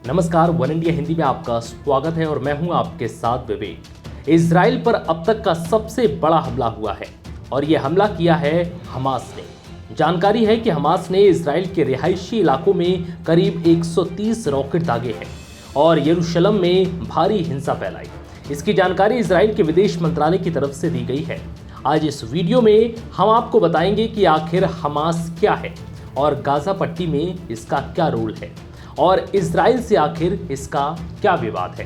नमस्कार, one India Hindi में आपका स्वागत है और मैं हूं आपके साथ विवेक। इजराइल पर अब तक का सबसे बड़ा हमला हुआ है और यह हमला किया है हमास ने। जानकारी है कि हमास ने इजराइल के रिहायशी इलाकों में करीब 130 रॉकेट दागे हैं और यरूशलेम में भारी हिंसा फैलाई। इसकी जानकारी इजराइल के विदेश मंत्रालय की तरफ से दी गई है। आज इस वीडियो में हम आपको बताएंगे कि आखिर हमास क्या है और गाजा पट्टी में इसका क्या रोल है और इजराइल से आखिर इसका क्या विवाद है।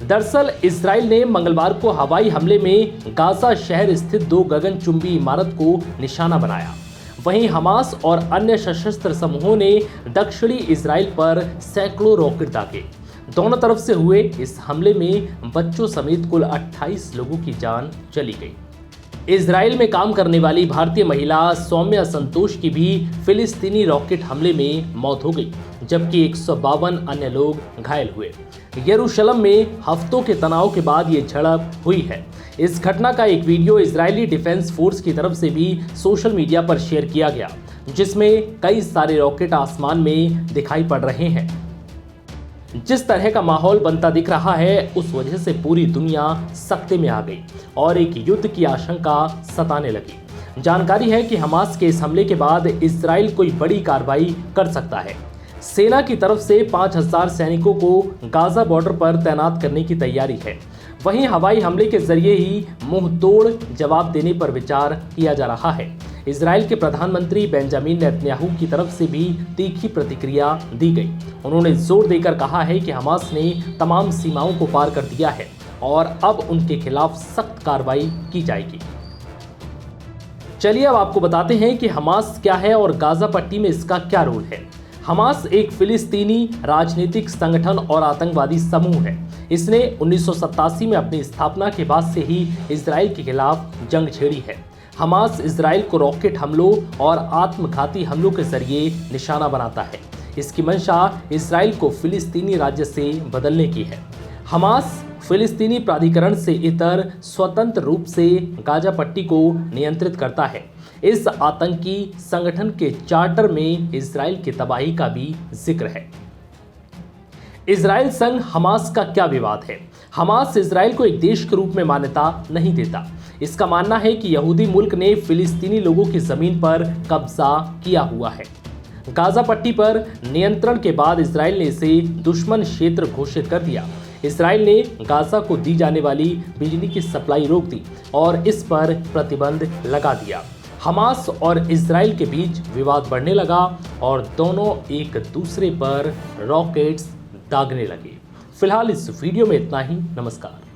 दरअसल इजराइल ने मंगलवार को हवाई हमले में गाजा शहर स्थित 2 गगनचुंबी इमारत को निशाना बनाया। वहीं हमास और अन्य सशस्त्र समूहों ने दक्षिणी इजराइल पर सैकड़ों रॉकेट दागे। दोनों तरफ से हुए इस हमले में बच्चों समेत कुल 28 लोगों की जान चली गई। इजराइल में काम करने वाली भारतीय महिला सौम्या संतोष की भी फिलिस्तीनी रॉकेट हमले में मौत हो गई, जबकि 152 अन्य लोग घायल हुए। यरूशलेम में हफ्तों के तनाव के बाद ये झड़प हुई है। इस घटना का एक वीडियो इजरायली डिफेंस फोर्स की तरफ से भी सोशल मीडिया पर शेयर किया गया, जिसमें कई सारे रॉकेट आसमान में दिखाई पड़ रहे हैं। जिस तरह का माहौल बनता दिख रहा है, उस वजह से पूरी दुनिया सख्ते में आ गई और एक युद्ध की आशंका सताने लगी। जानकारी है कि हमास के इस हमले के बाद इजराइल कोई बड़ी कार्रवाई कर सकता है। सेना की तरफ से 5000 सैनिकों को गाजा बॉर्डर पर तैनात करने की तैयारी है। वहीं हवाई हमले के जरिए ही मुंह तोड़ जवाब देने पर विचार किया जा रहा है। इजराइल के प्रधानमंत्री बेंजामिन नेतन्याहू की तरफ से भी तीखी प्रतिक्रिया दी गई। उन्होंने जोर देकर कहा है कि हमास ने तमाम सीमाओं को पार कर दिया है और अब उनके खिलाफ सख्त कार्रवाई की जाएगी। चलिए अब आपको बताते हैं कि हमास क्या है और गाजा पट्टी में इसका क्या रोल है। हमास एक फिलिस्तीनी राजनीतिक संगठन और आतंकवादी समूह है। इसने 1987 में अपनी स्थापना के बाद से ही इजराइल के खिलाफ जंग छेड़ी है। हमास इजराइल को रॉकेट हमलों और आत्मघाती हमलों के जरिए निशाना बनाता है। इसकी मंशा इजराइल को फिलिस्तीनी राज्य से बदलने की है। हमास फिलिस्तीनी प्राधिकरण से इतर स्वतंत्र रूप से गाजा पट्टी को नियंत्रित करता है। इस आतंकी संगठन के चार्टर में इजराइल की तबाही का भी जिक्र है। इजराइल संग हमास का क्या विवाद है? हमास इजराइल को एक देश के रूप में मान्यता नहीं देता। इसका मानना है कि यहूदी मुल्क ने फिलिस्तीनी लोगों की जमीन पर कब्जा किया हुआ है। गाजा पट्टी पर नियंत्रण के बाद इजराइल ने इसे दुश्मन क्षेत्र घोषित कर दिया। इजराइल ने गाजा को दी जाने वाली बिजली की सप्लाई रोक दी और इस पर प्रतिबंध लगा दिया। हमास और इजराइल के बीच विवाद बढ़ने लगा और दोनों एक दूसरे पर रॉकेट्स दागने लगे। फिलहाल इस वीडियो में इतना ही। नमस्कार।